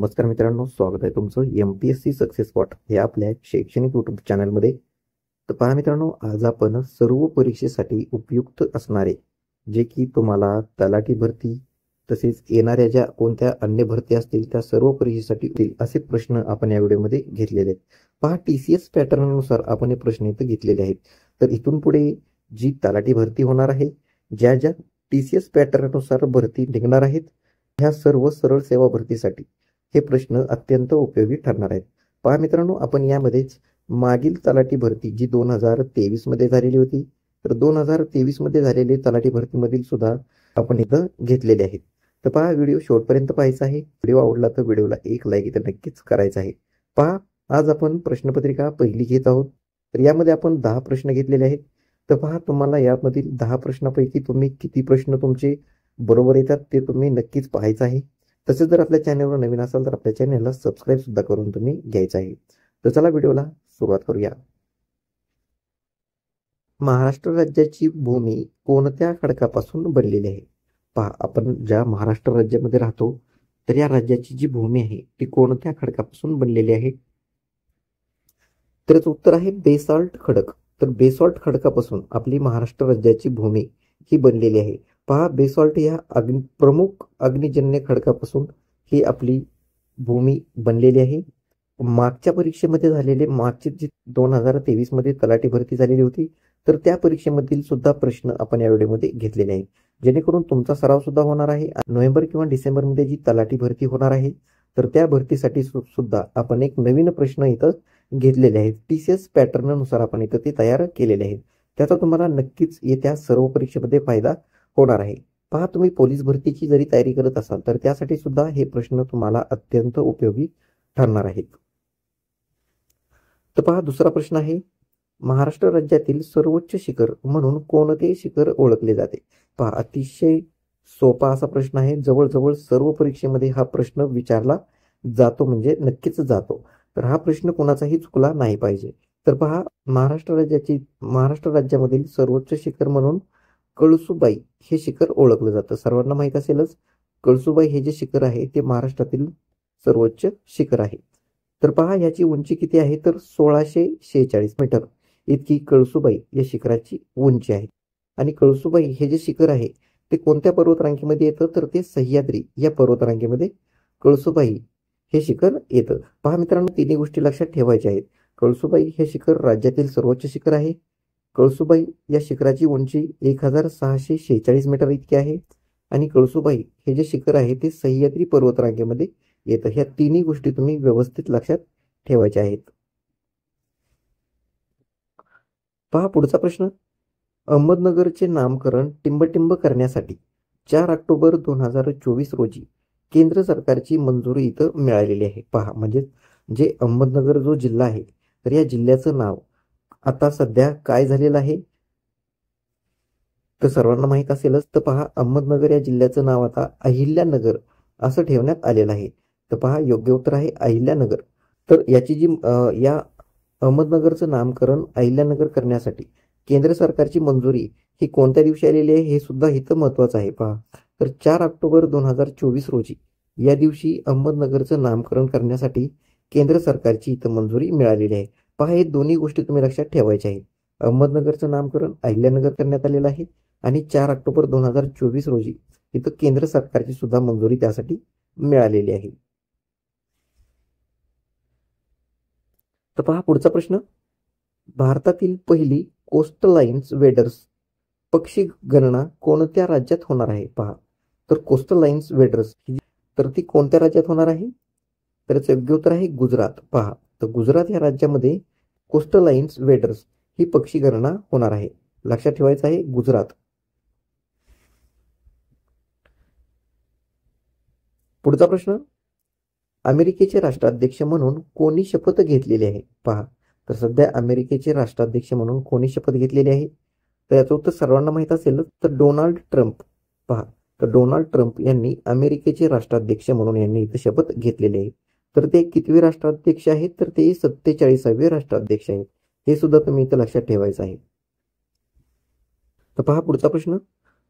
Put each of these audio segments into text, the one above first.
नमस्कार मित्रांनो, स्वागत आहे तुमचं MPSC सक्सेस स्पॉट या आपल्या शैक्षणिक यूट्यूब चॅनलमध्ये। तर पहा मित्रांनो, आज आपण सर्व परीक्षेसाठी उपयुक्त असणारे जे की तुम्हाला तलाठी भरती तसेच येणाऱ्या ज्या कोणत्या अन्य भरती असतील त्या सर्व परीक्षेसाठी होतील असे प्रश्न आपण या व्हिडिओमध्ये घेतलेले आहेत। पहा, TCS पॅटर्ननुसार आपण हे प्रश्न इथे घेतलेले आहेत। तर इथून पुढे जी तलाठी भरती होणार आहे, ज्या ज्या TCS पॅटर्ननुसार भरती निघणार आहेत, ह्या सर्व सरळ सेवा भरतीसाठी हे प्रश्न अत्यंत उपयोगी ठरणार आहेत। पहा मित्रांनो, आपण यामध्येच मागील तलाठी भरती जी 2023 मध्ये झालेली होती, तर 2023 मध्ये झालेली तलाठी भरतीमधील सुद्धा आपण इथं घेतलेले आहेत। तर पहा, व्हिडिओ शेवटपर्यंत पाहायचा आहे। व्हिडिओ आवडला तर व्हिडिओला एक लाईक इथं नक्कीच करायचा आहे। पहा, आज आपण प्रश्नपत्रिका पहिली घेत आहोत। तर यामध्ये आपण 10 प्रश्न घेतलेले आहेत। तर पहा, तुम्हाला यामधील 10 प्रश्नापैकी तुम्ही किती प्रश्न तुमचे बरोबर येतात ते तुम्ही नक्कीच पाहायचं आहे। तसेच जर आपल्या चॅनलवर नवीन असाल तर आपल्या चॅनलला सबस्क्राईब सुद्धा करून तुम्ही घ्यायचं आहे। तर चला व्हिडिओला सुरुवात करूया। महाराष्ट्र राज्याची भूमी कोणत्या खडकापासून बनलेली आहे? पहा, आपण ज्या महाराष्ट्र राज्यामध्ये राहतो तर या राज्याची जी भूमी आहे ती कोणत्या खडकापासून बनलेली आहे? तर याचं उत्तर आहे बेसाल्ट खडक। तर बेसाल्ट खडकापासून आपली महाराष्ट्र राज्याची भूमी ही बनलेली आहे। पहा, बेसाल्ट या प्रमुख अग्निजन्य खडकापासून ही आपली भूमी बनलेली आहे। मागच्या परीक्षेमध्ये झालेले मागची जी 2023 मध्ये तलाठी भरती झालेली होती, तर त्या परीक्षेमधील सुद्धा प्रश्न आपण या व्हिडिओमध्ये घेतलेले आहेत, जेणेकरून तुमचा सराव सुद्धा होणार आहे। नोव्हेंबर किंवा डिसेंबर मध्ये जी तलाठी भरती होणार आहे तर त्या भरतीसाठी सुद्धा आपण एक नवीन प्रश्न इथं घेतलेले आहेत। TCS पॅटर्ननुसार आपण इथं ते तयार केलेले आहेत। त्याचा तुम्हाला नक्कीच येत्या सर्व परीक्षेमध्ये फायदा होणार आहे। पहा, तुम्ही पोलीस भरतीची जरी तयारी करत असाल तर त्यासाठी सुद्धा हे प्रश्न तुम्हाला अत्यंत उपयोगी ठरणार आहेत। तर पहा, दुसरा प्रश्न आहे, महाराष्ट्र राज्यातील सर्वोच्च शिखर म्हणून कोणते शिखर ओळखले जाते? पहा, अतिशय सोपा असा प्रश्न आहे। जवळजवळ सर्व परीक्षेमध्ये हा प्रश्न विचारला जातो, म्हणजे नक्कीच जातो। तर हा प्रश्न कोणाचाही चुकला नाही पाहिजे। तर पहा, महाराष्ट्र राज्यामधील सर्वोच्च शिखर म्हणून कळसुबाई हे शिखर ओळखलं जातं। सर्वांना माहित असेलच, कळसुबाई हे जे शिखर आहे ते महाराष्ट्रातील सर्वोच्च शिखर आहे। तर पहा, याची उंची किती आहे? तर 1646 मीटर इतकी कळसुबाई या शिखराची उंची आहे। आणि कळसुबाई हे जे शिखर आहे ते कोणत्या पर्वतरांगेमध्ये येतं? तर ते सह्याद्री या पर्वतरांगेमध्ये कळसुबाई हे शिखर येतं। पहा मित्रांनो, तिन्ही गोष्टी लक्षात ठेवायच्या आहेत। कळसुबाई हे शिखर राज्यातील सर्वोच्च शिखर आहे। कळसुबाई या शिखराची उंची 1646 मीटर इतकी आहे। आणि कळसुबाई हे जे शिखर आहे ते सह्याद्री पर्वतरांगेमध्ये येतं। ह्या तिन्ही गोष्टी तुम्ही व्यवस्थित लक्षात ठेवायच्या आहेत। पहा, पुढचा प्रश्न, अहमदनगरचे नामकरण टिंबटिंब करण्यासाठी 4 ऑक्टोबर 2024 रोजी केंद्र सरकारची मंजुरी इथं मिळालेली आहे। पहा, म्हणजे जे अहमदनगर जो जिल्हा आहे तर या जिल्ह्याचं नाव आता सध्या काय झालेलं आहे? तर सर्वांना माहित असेलच। तर पहा, अहमदनगर या जिल्ह्याचं नाव आता अहिल्यानगर असं ठेवण्यात आलेलं आहे। तर पहा, योग्य उत्तर आहे अहिल्यानगर। तर याची जी या अहमदनगरचं नामकरण अहिल्यानगर करण्यासाठी केंद्र सरकारची मंजुरी ही कोणत्या दिवशी आलेली आहे हे सुद्धा इथं महत्वाचं आहे। पहा, तर 4 ऑक्टोबर 2024 रोजी या दिवशी अहमदनगरचं नामकरण करण्यासाठी केंद्र सरकारची इथं मंजुरी मिळालेली आहे। पहा, हे दोन्ही गोष्टी तुम्ही लक्षात ठेवायच्या आहेत। अहमदनगरचं नामकरण अहिल्यानगर करण्यात आलेलं आहे आणि 4 ऑक्टोबर 2024 रोजी इथं केंद्र सरकारची सुद्धा मंजुरी त्यासाठी मिळालेली आहे। तर पहा, पुढचा प्रश्न, भारतातील पहिली कोस्टल लाईन्स वेडर्स पक्षी गणना कोणत्या राज्यात होणार आहे? पहा, तर कोस्टल लाईन्स वेडर्स तर ती कोणत्या राज्यात होणार आहे? तर याचं योग्य उत्तर आहे गुजरात। पहा, तर गुजरात या राज्यामध्ये कोस्टल लाईन्स वेडर्स ही पक्षी गणना होणार आहे। लक्षात ठेवायचं आहे गुजरात। पुढचा प्रश्न, अमेरिकेचे राष्ट्राध्यक्ष म्हणून कोणी शपथ घेतलेली आहे? पहा, तर सध्या अमेरिकेचे राष्ट्राध्यक्ष म्हणून कोणी शपथ घेतलेली आहे? तर याचं उत्तर सर्वांना माहित असेल, तर डोनाल्ड ट्रम्प। पहा, तर डोनाल्ड ट्रम्प यांनी अमेरिकेचे राष्ट्राध्यक्ष म्हणून यांनी इथं शपथ घेतलेली आहे। तर ते कितवे राष्ट्राध्यक्ष आहेत? तर ते 47वे राष्ट्राध्यक्ष आहेत। हे सुद्धा तुम्ही इथं लक्षात ठेवायचं आहे। तर पहा, पुढचा प्रश्न,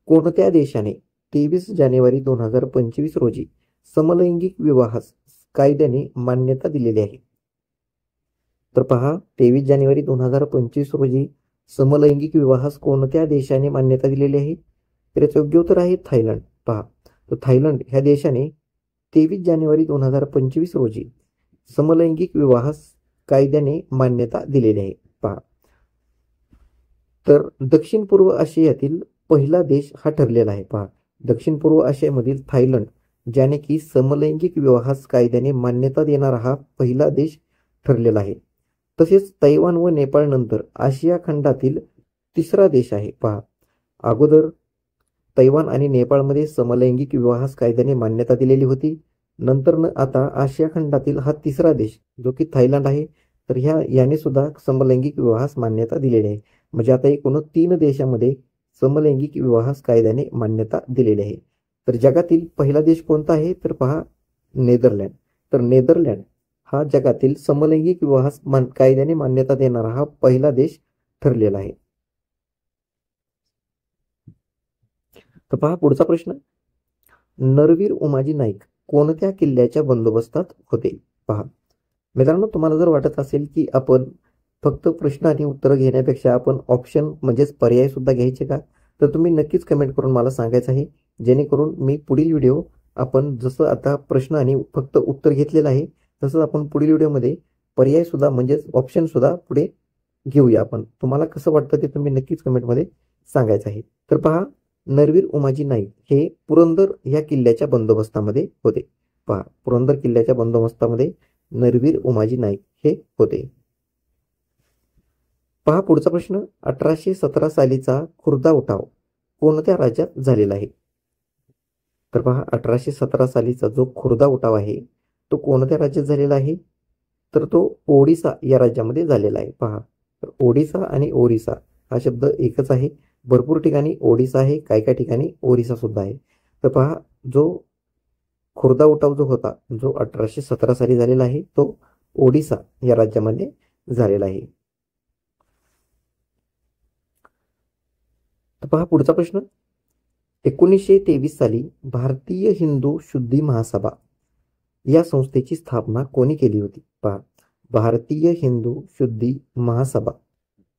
कोणत्या देशाने 23 जानेवारी 2025 रोजी समलैंगिक विवाहास कायद्याने मान्यता दिलेली आहे? तर पहा, 23 जानेवारी 2025 रोजी समलैंगिक विवाहास कोणत्या देशाने मान्यता दिलेली आहे? तर याचं योग्य उत्तर आहे थायलंड. पहा, तर थायलंड ह्या देशाने 23 जानेवारी 2025 रोजी समलैंगिक विवाहास कायद्याने मान्यता दिलेली आहे. पहा, तर दक्षिण पूर्व आशियातील पहिला देश हा ठरलेला आहे. पहा, दक्षिण पूर्व आशियामधील थायलंड ज्याने की समलैंगिक विवाहास कायद्याने मान्यता देणारा हा पहिला देश ठरलेला आहे. तसेच तैवान व नेपाळ नंतर आशिया खंडातील तिसरा देश आहे. पहा, अगोदर तैवान आणि नेपाळमध्ये समलैंगिक विवाहास कायद्याने मान्यता दिलेली होती. नंतर आता आशिया खंडातील हा तिसरा देश जो की थायलंड आहे, तर याने सुद्धा समलैंगिक विवाहास मान्यता दिलेली आहे. म्हणजे आता एकूण 3 देशामध्ये समलैंगिक विवाहास कायद्याने मान्यता दिलेली आहे. तर जगातील पहिला देश कोणता आहे? तर पहा, नेदरलँड. तर नेदरलँड हा जगातील समलैंगिक विवाहास कायद्याने मान्यता देणारा हा पहिला देश ठरलेला आहे. तर पहा पुढचा प्रश्न, नरवीर उमाजी नाईक कोणत्या किल्ल्याच्या बंदोबस्तात होते? पहा मित्रांनो, तुम्हाला जर वाटत असेल की आपण फक्त प्रश्न आणि उत्तर घेण्यापेक्षा आपण ऑप्शन म्हणजेच पर्याय सुद्धा घ्यायचे का, तर तुम्ही नक्कीच कमेंट करून मला सांगायचं आहे, जेणेकरून मी पुढील व्हिडिओ आपण जसं आता प्रश्न आणि फक्त उत्तर घेतलेलं आहे तसंच आपण पुढील व्हिडिओमध्ये पर्याय सुद्धा म्हणजेच ऑप्शन सुद्धा पुढे घेऊया. आपण तुम्हाला कसं वाटतं ते तुम्ही नक्कीच कमेंटमध्ये सांगायचं आहे. तर पहा, नरवीर उमाजी नाईक हे पुरंदर या किल्ल्याच्या बंदोबस्तामध्ये होते. पहा, पुरंदर किल्ल्याच्या बंदोबस्तामध्ये नरवीर उमाजी नाईक हे होते. पहा पुढचा प्रश्न, 1817 सालीचा खुर्दा उठाव कोणत्या राज्यात झालेला आहे? तर पहा, 1817 सालीचा जो खुर्दा उठाव आहे तो कोणत्या राज्यात झालेला आहे? तर तो ओडिसा या राज्यामध्ये झालेला आहे. पहा, तर ओडिसा आणि ओरिसा हा शब्द एकच आहे. भरपूर ठिकाणी ओडिसा आहे, काही काही ठिकाणी ओरिसा सुद्धा आहे. तर पहा, जो खुर्दा उठाव जो होता जो 1817 साली झालेला आहे तो ओडिसा या राज्यामध्ये झालेला आहे. तर पहा पुढचा प्रश्न, 1923 साली भारतीय हिंदू शुद्धी महासभा या संस्थेची स्थापना कोणी केली होती? पहा, भारतीय हिंदू शुद्धी महासभा,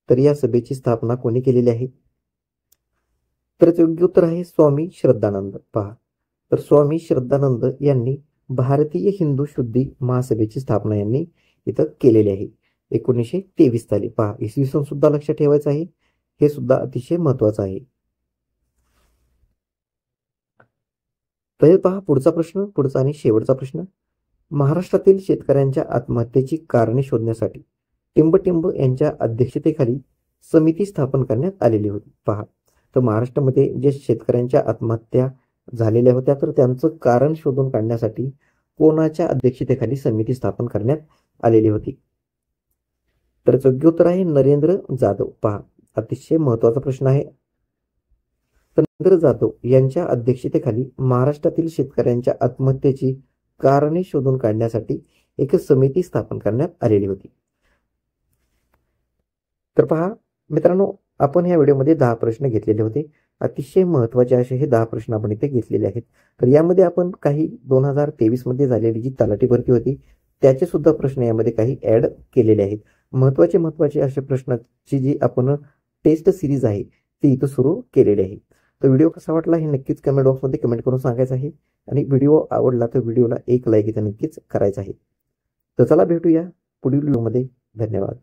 तर या सभेची स्थापना कोणी केलेली आहे? तर योग्य उत्तर आहे स्वामी श्रद्धानंद. पहा, तर स्वामी श्रद्धानंद यांनी भारतीय हिंदू शुद्धी महासभेची स्थापना यांनी इथं केलेली आहे 1923 साली. पहा, इसवी सन सुद्धा लक्षात ठेवायचं आहे, हे सुद्धा अतिशय महत्वाचं आहे. तर पहा पुढचा प्रश्न, पुढचा आणि शेवटचा प्रश्न, महाराष्ट्रातील शेतकऱ्यांच्या आत्महत्येची कारणे शोधण्यासाठी टिंबटिंब यांच्या अध्यक्षतेखाली समिती स्थापन करण्यात आलेली होती. पहा, तर महाराष्ट्रामध्ये जे शेतकऱ्यांच्या आत्महत्या झालेल्या होत्या तर त्यांचं कारण शोधून काढण्यासाठी कोणाच्या अध्यक्षतेखाली समिती स्थापन करण्यात आलेली होती? तर योग्य उत्तर आहे नरेंद्र जाधव. पहा, अतिशय महत्वाचा प्रश्न आहे. तर नरेंद्र जाधव यांच्या अध्यक्षतेखाली महाराष्ट्रातील शेतकऱ्यांच्या आत्महत्येची कारणे शोधून काढण्यासाठी एक समिती स्थापन करण्यात आलेली होती. तर पहा मित्रांनो, आपण ह्या व्हिडिओमध्ये 10 प्रश्न घेतलेले होते. अतिशय महत्त्वाचे असे हे 10 प्रश्न आपण इथे घेतलेले आहेत. तर यामध्ये आपण काही 2023 मध्ये झालेली जी तलाठी भरती होती त्याचे सुद्धा प्रश्न यामध्ये काही ऍड केलेले आहेत. महत्त्वाचे असे प्रश्नाची जी आपण टेस्ट सिरीज आहे ती इथं सुरू केलेली आहे. तर व्हिडिओ कसा वाटला हे नक्कीच कमेंट बॉक्समध्ये कमेंट करून सांगायचं आहे आणि व्हिडिओ आवडला तर व्हिडिओला एक लाईक इथं नक्कीच करायचं आहे. तर चला भेटूया पुढील व्हिडिओमध्ये. धन्यवाद.